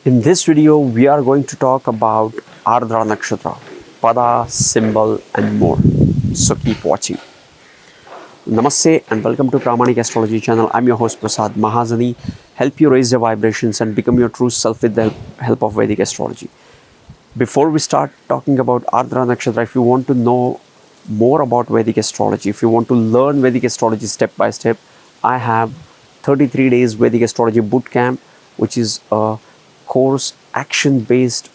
In this video, we are going to talk about Ardra Nakshatra, Pada, symbol and more. So keep watching. Namaste and welcome to Vedic Astrology channel. I'm your host Prasad Mahazani. Help you raise your vibrations and become your true self with the help of Vedic Astrology. Before we start talking about Ardra Nakshatra, if you want to know more about Vedic Astrology, if you want to learn Vedic Astrology step by step, I have 33 days Vedic Astrology Bootcamp, which is a course action-based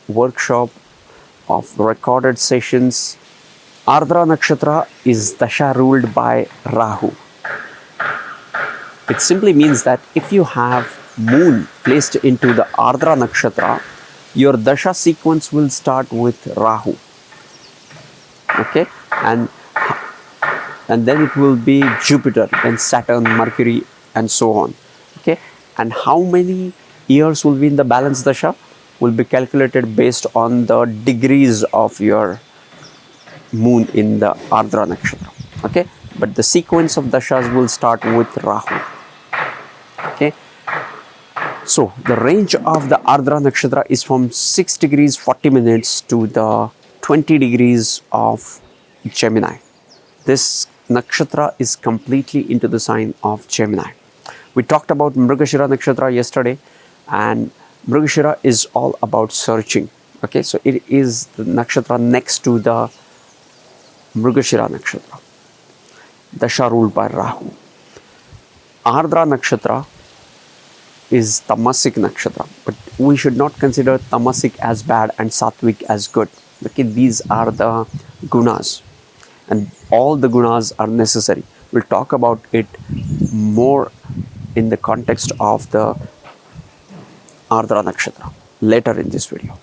workshop of recorded sessions. Ardra Nakshatra is Dasha ruled by Rahu. It simply means that if you have moon placed into the Ardra Nakshatra, your Dasha sequence will start with Rahu. Okay, and then it will be Jupiter, then Saturn, Mercury, and so on. Okay, and how many years will be in the balanced Dasha will be calculated based on the degrees of your moon in the Ardra Nakshatra. Okay, but the sequence of Dashas will start with Rahu. Okay, so the range of the Ardra Nakshatra is from 6 degrees 40 minutes to the 20 degrees of Gemini. This nakshatra is completely into the sign of Gemini. We talked about Mrigashira Nakshatra yesterday, and Mrigashira is all about searching. Okay, so it is the nakshatra next to the Mrigashira Nakshatra, Dasha ruled by Rahu. Ardra Nakshatra is Tamasic Nakshatra, but we should not consider Tamasic as bad and Sattvic as good. Okay, these are the gunas, and all the gunas are necessary. We'll talk about it more in the context of the Ardra Nakshatra later in this video.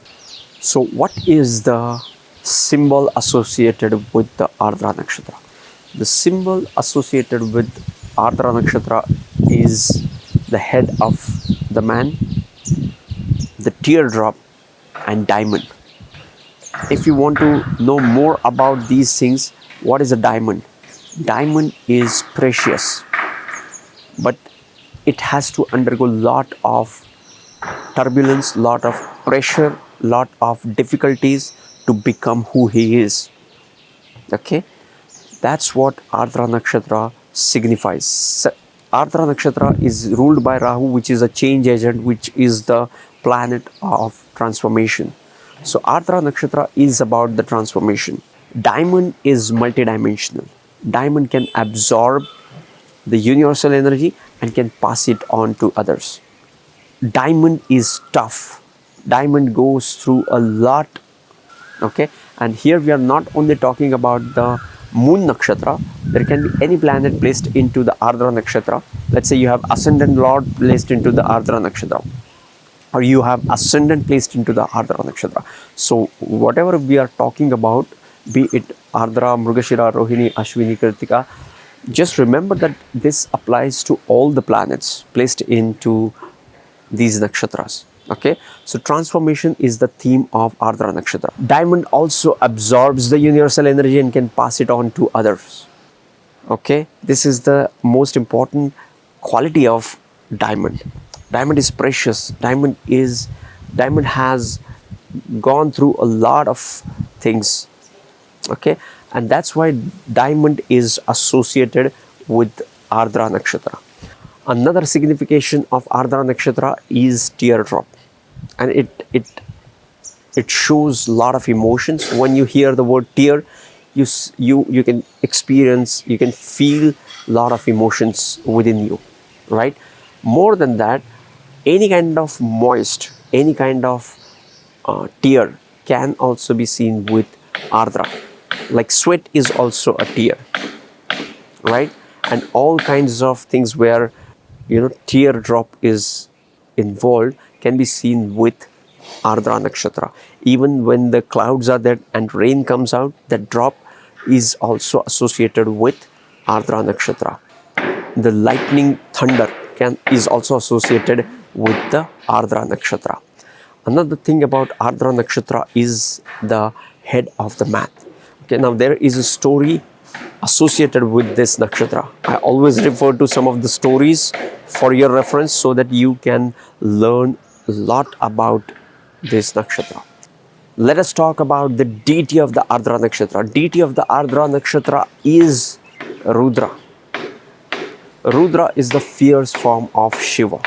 So what is the symbol associated with the Ardra Nakshatra? The symbol associated with Ardra Nakshatra is the head of the man, the teardrop, and diamond. If you want to know more about these things, what is a diamond? Diamond is precious, but it has to undergo lot of turbulence, lot of pressure, lot of difficulties to become who he is. Okay, that's what Ardra Nakshatra signifies. Ardra Nakshatra is ruled by Rahu, which is a change agent, which is the planet of transformation. So Ardra Nakshatra is about the transformation. Diamond is multidimensional. Diamond can absorb the universal energy and can pass it on to others. Diamond is tough. Diamond goes through a lot. Okay, and here we are not only talking about the moon nakshatra. There can be any planet placed into the Ardra Nakshatra. Let's say you have Ascendant Lord placed into the Ardra Nakshatra, or you have Ascendant placed into the Ardra Nakshatra. So whatever we are talking about, be it Ardra, Mrigashira, Rohini, Ashwini, Kritika, just remember that this applies to all the planets placed into these nakshatras. Okay, so transformation is the theme of Ardra Nakshatra. Diamond also absorbs the universal energy and can pass it on to others. Okay, this is the most important quality of diamond. Diamond is precious. Diamond has gone through a lot of things. Okay, and that's why diamond is associated with Ardra Nakshatra. Another signification of Ardra Nakshatra is teardrop, and it shows a lot of emotions. When you hear the word tear, you can experience, you can feel a lot of emotions within you, right? More than that, any kind of moist, any kind of tear can also be seen with Ardra. Like sweat is also a tear, right? And all kinds of things where teardrop is involved can be seen with Ardra Nakshatra. Even when the clouds are there and rain comes out, that drop is also associated with Ardra Nakshatra. The lightning, thunder is also associated with the Ardra Nakshatra. Another thing about Ardra Nakshatra is the head of the man. Okay, now there is a story associated with this nakshatra. I always refer to some of the stories for your reference so that you can learn a lot about this nakshatra. Let us talk about the deity of the Ardra Nakshatra. Deity of the Ardra Nakshatra is Rudra. Rudra is the fierce form of Shiva,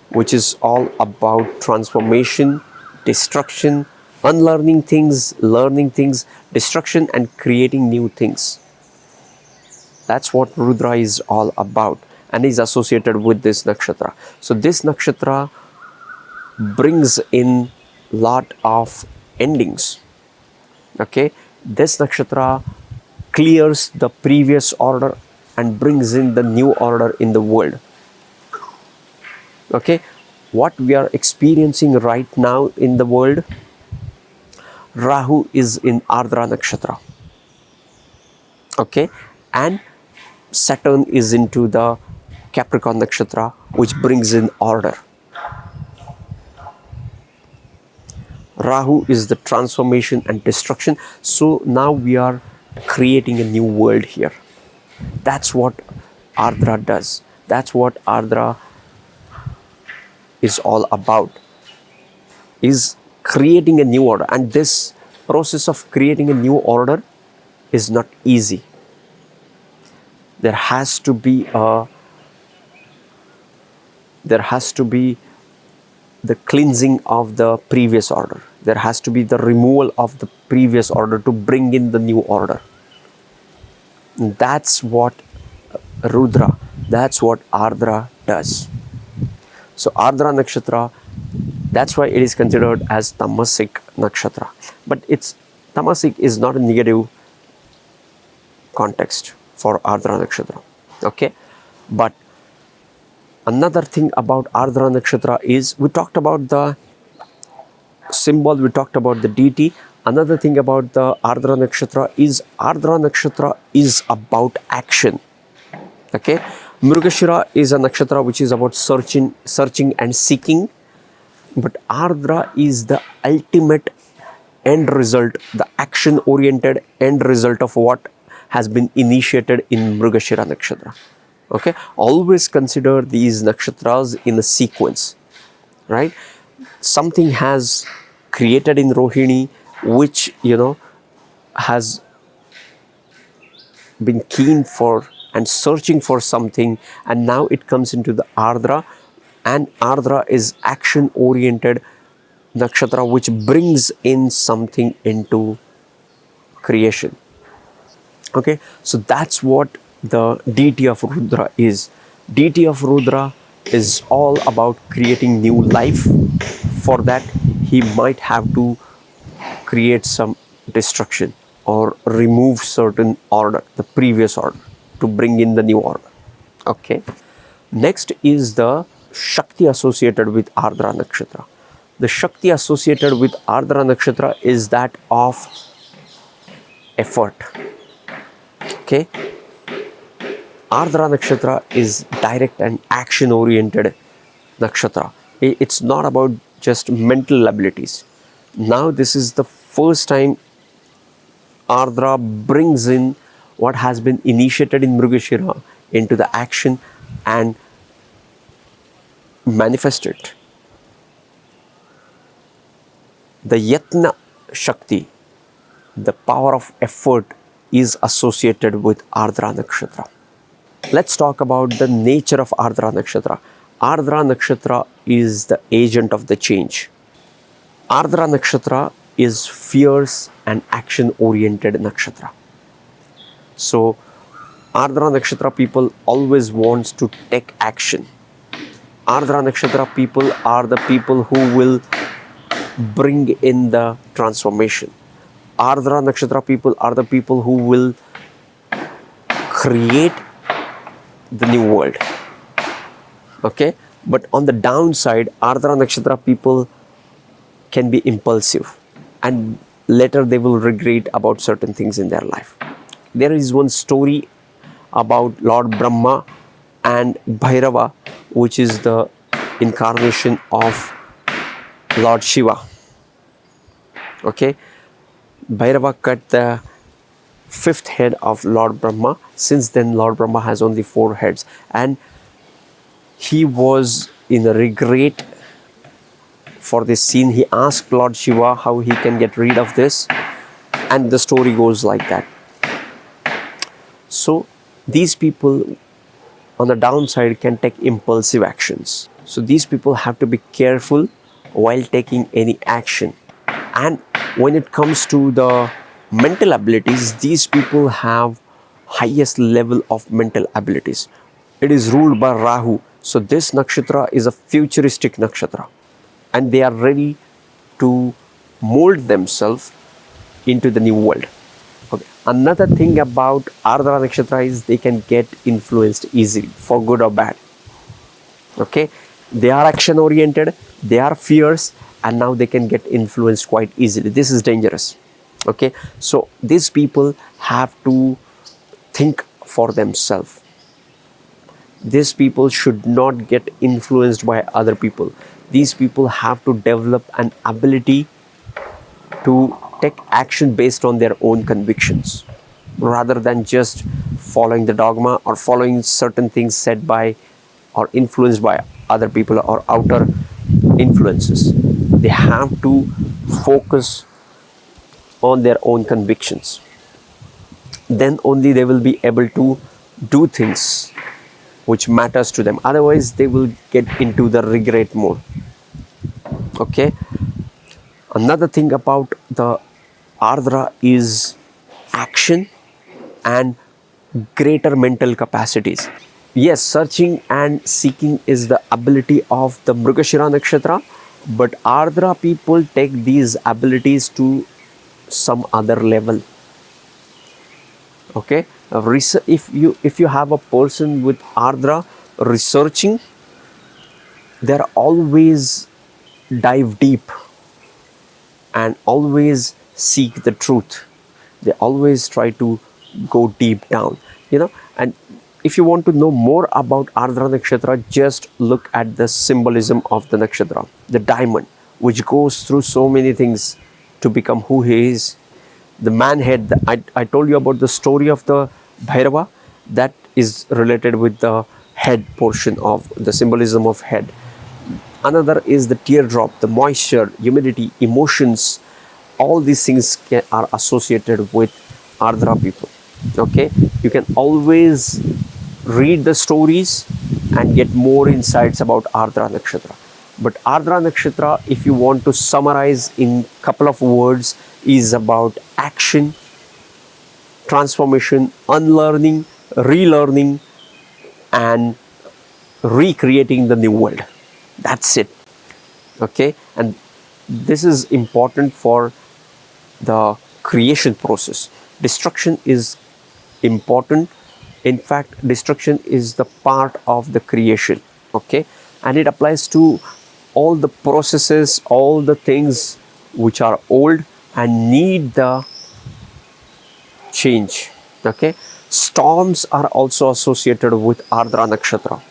which is all about transformation, destruction, unlearning things, learning things, destruction and creating new things. That's what Rudra is all about and is associated with this nakshatra. So this nakshatra brings in lot of endings. Okay, this nakshatra clears the previous order and brings in the new order in the world. Okay, what we are experiencing right now in the world, Rahu is in Ardra Nakshatra. Okay, and Saturn is into the Capricorn Nakshatra, which brings in order. Rahu is the transformation and destruction. So now we are creating a new world here. That's what Ardra does. That's what Ardra is all about, is creating a new order. And this process of creating a new order is not easy. There has to be the cleansing of the previous order. There has to be the removal of the previous order to bring in the new order. And that's what Rudra, that's what Ardra does. So Ardra Nakshatra, that's why it is considered as Tamasic Nakshatra. But Tamasic is not a negative context for Ardra Nakshatra. Okay, but another thing about Ardra Nakshatra is, we talked about the symbol, we talked about the deity. Another thing about the Ardra Nakshatra is about action. Okay, Mrugashira is a nakshatra which is about searching and seeking, but Ardra is the ultimate end result, the action oriented end result of what has been initiated in Mrugashira Nakshatra. Okay, always consider these nakshatras in a sequence, right? Something has created in Rohini, which has been keen for and searching for something, and now it comes into the Ardra, and Ardra is action oriented nakshatra which brings in something into creation. Okay, so that's what the deity of Rudra is. Deity of Rudra is all about creating new life. For that, he might have to create some destruction or remove certain order, the previous order, to bring in the new order. Okay, next is the Shakti associated with Ardra Nakshatra. The Shakti associated with Ardra Nakshatra is that of effort. Okay, Ardra Nakshatra is direct and action oriented nakshatra. It's not about just mental abilities. Now this is the first time Ardra brings in what has been initiated in Mrugashira into the action and manifest it. The Yatna Shakti, the power of effort, is associated with Ardra Nakshatra. Let's talk about the nature of Ardra Nakshatra. Ardra Nakshatra is the agent of the change. Ardra Nakshatra is fierce and action oriented nakshatra. So Ardra Nakshatra people always wants to take action. Ardra Nakshatra people are the people who will bring in the transformation. Ardra Nakshatra people are the people who will create the new world. Okay, but on the downside, Ardra Nakshatra people can be impulsive and later they will regret about certain things in their life. There is one story about Lord Brahma and Bhairava, which is the incarnation of Lord Shiva. Okay, Bhairava cut the fifth head of Lord Brahma. Since then, Lord Brahma has only 4 heads, and he was in a regret for this scene. He asked Lord Shiva how he can get rid of this, and the story goes like that. So these people on the downside can take impulsive actions. So these people have to be careful while taking any action. And when it comes to the mental abilities, these people have highest level of mental abilities. It is ruled by Rahu. So this nakshatra is a futuristic nakshatra, and they are ready to mold themselves into the new world. Okay. Another thing about Ardra Nakshatra is they can get influenced easily for good or bad. Okay, they are action oriented, they are fierce, and now they can get influenced quite easily. This is dangerous. Okay, so these people have to think for themselves. These people should not get influenced by other people. These people have to develop an ability to take action based on their own convictions rather than just following the dogma or following certain things said by or influenced by other people or outer influences. They have to focus on their own convictions. Then only they will be able to do things which matters to them. Otherwise, they will get into the regret mode. Okay. Another thing about the Ardra is action and greater mental capacities. Yes, searching and seeking is the ability of the Mrigashira Nakshatra, but Ardra people take these abilities to some other level. Okay, if you have a person with Ardra researching, they're always dive deep and always seek the truth. They always try to go deep down, and if you want to know more about Ardra Nakshatra, just look at the symbolism of the nakshatra, the diamond, which goes through so many things to become who he is. The man head, I told you about the story of the Bhairava, that is related with the head portion of the symbolism of head. Another is the teardrop, the moisture, humidity, emotions. All these things are associated with Ardra people. Okay, you can always read the stories and get more insights about Ardra Nakshatra. But Ardra Nakshatra, if you want to summarize in couple of words, is about action, transformation, unlearning, relearning, and recreating the new world. That's it. Okay, and this is important for the creation process. Destruction is important. In fact, destruction is the part of the creation. Okay, and it applies to all the processes, all the things which are old and need the change. Okay, storms are also associated with Ardra Nakshatra.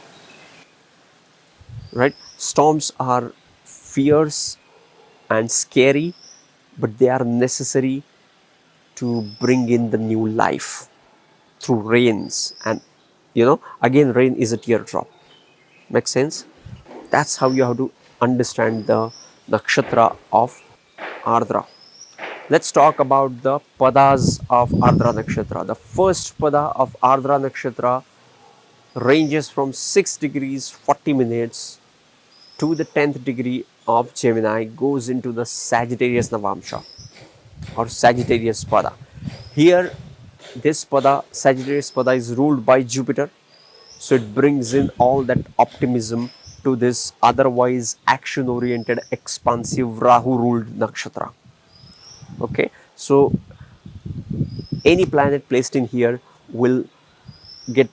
Right, storms are fierce and scary, but they are necessary to bring in the new life through rains. And again, rain is a teardrop. Makes sense? That's how you have to understand the nakshatra of Ardra. Let's talk about the padas of Ardra Nakshatra. The first pada of Ardra Nakshatra ranges from 6 degrees 40 minutes to the 10th degree of Gemini, goes into the Sagittarius Navamsha or Sagittarius pada. Here, this pada, Sagittarius pada, is ruled by Jupiter. So it brings in all that optimism to this otherwise action oriented, expansive Rahu ruled nakshatra. Okay, so any planet placed in here will get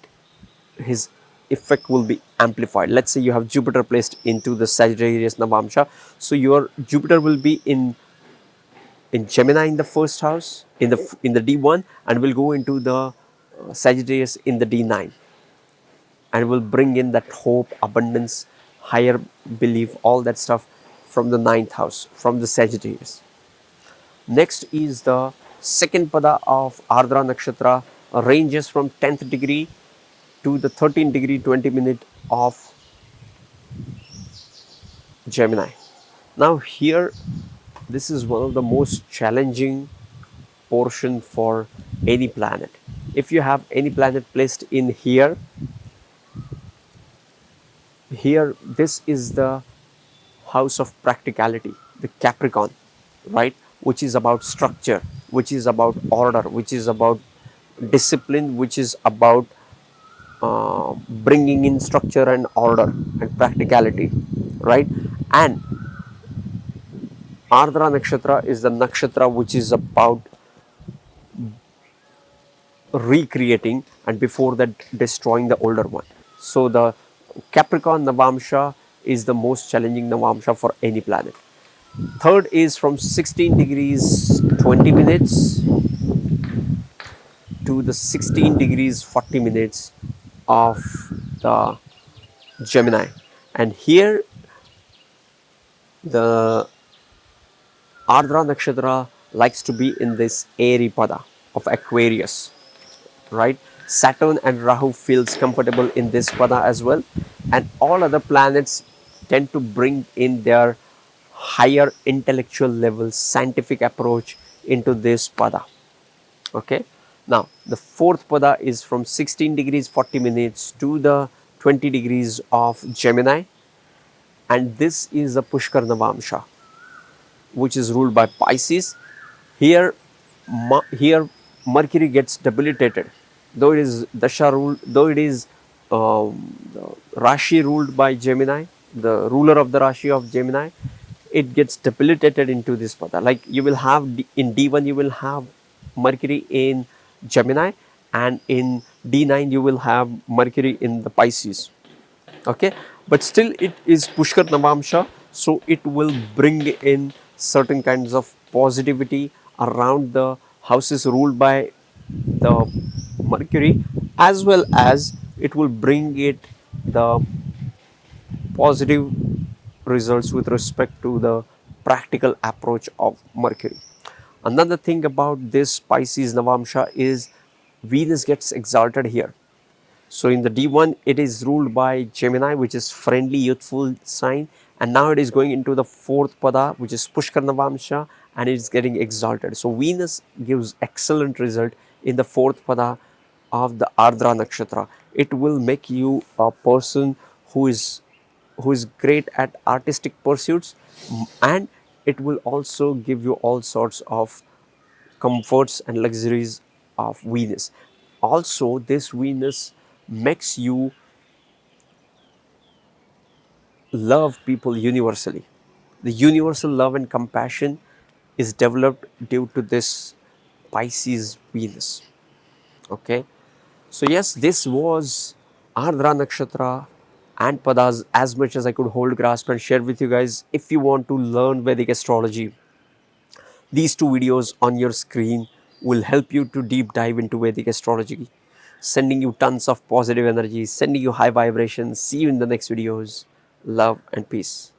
his effect will be amplified. Let's say you have Jupiter placed into the Sagittarius Navamsha, so your Jupiter will be in Gemini in the first house, in the D1, and will go into the Sagittarius in the D9, and will bring in that hope, abundance, higher belief, all that stuff from the 9th house, from the Sagittarius. Next is the second pada of Ardra Nakshatra, ranges from 10th degree to the 13th degree 20 minute of Gemini. Now here, this is one of the most challenging portion for any planet. If you have any planet placed in here, this is the house of practicality, the Capricorn, right? Which is about structure, which is about order, which is about discipline, which is about bringing in structure and order and practicality, right? And Ardra Nakshatra is the nakshatra which is about recreating and before that destroying the older one. So the Capricorn Navamsha is the most challenging Navamsha for any planet. Third is from 16 degrees 20 minutes to the 16 degrees 40 minutes of the Gemini. And here the Ardra Nakshatra likes to be in this airy pada of Aquarius, right? Saturn and Rahu feels comfortable in this pada as well, and all other planets tend to bring in their higher intellectual level scientific approach into this pada. Okay, now the fourth pada is from 16 degrees 40 minutes to the 20 degrees of Gemini, and this is a Pushkar Navamsha, which is ruled by Pisces. Here, here Mercury gets debilitated, though it is Dasha ruled, though it is Rashi ruled by Gemini, the ruler of the Rashi of Gemini. It gets debilitated into this pada. Like you will have in D1, you will have Mercury in Gemini, and in D9 you will have Mercury in the Pisces. Okay, but still it is Pushkar Navamsha, so it will bring in certain kinds of positivity around the houses ruled by the Mercury, as well as it will bring it the positive results with respect to the practical approach of Mercury. Another thing about this Pisces Navamsha is Venus gets exalted here. So in the D1, it is ruled by Gemini, which is friendly, youthful sign, and now it is going into the fourth pada, which is Pushkar Navamsha, and it is getting exalted. So Venus gives excellent result in the fourth pada of the Ardra Nakshatra. It will make you a person who is great at artistic pursuits, and it will also give you all sorts of comforts and luxuries of Venus. Also, this Venus makes you love people universally. The universal love and compassion is developed due to this Pisces Venus. Okay, so yes, this was Ardra Nakshatra and Padas as much as I could hold grasp and share with you guys. If you want to learn Vedic astrology, these two videos on your screen will help you to deep dive into Vedic astrology, sending you tons of positive energy, sending you high vibrations. See you in the next videos. Love and peace.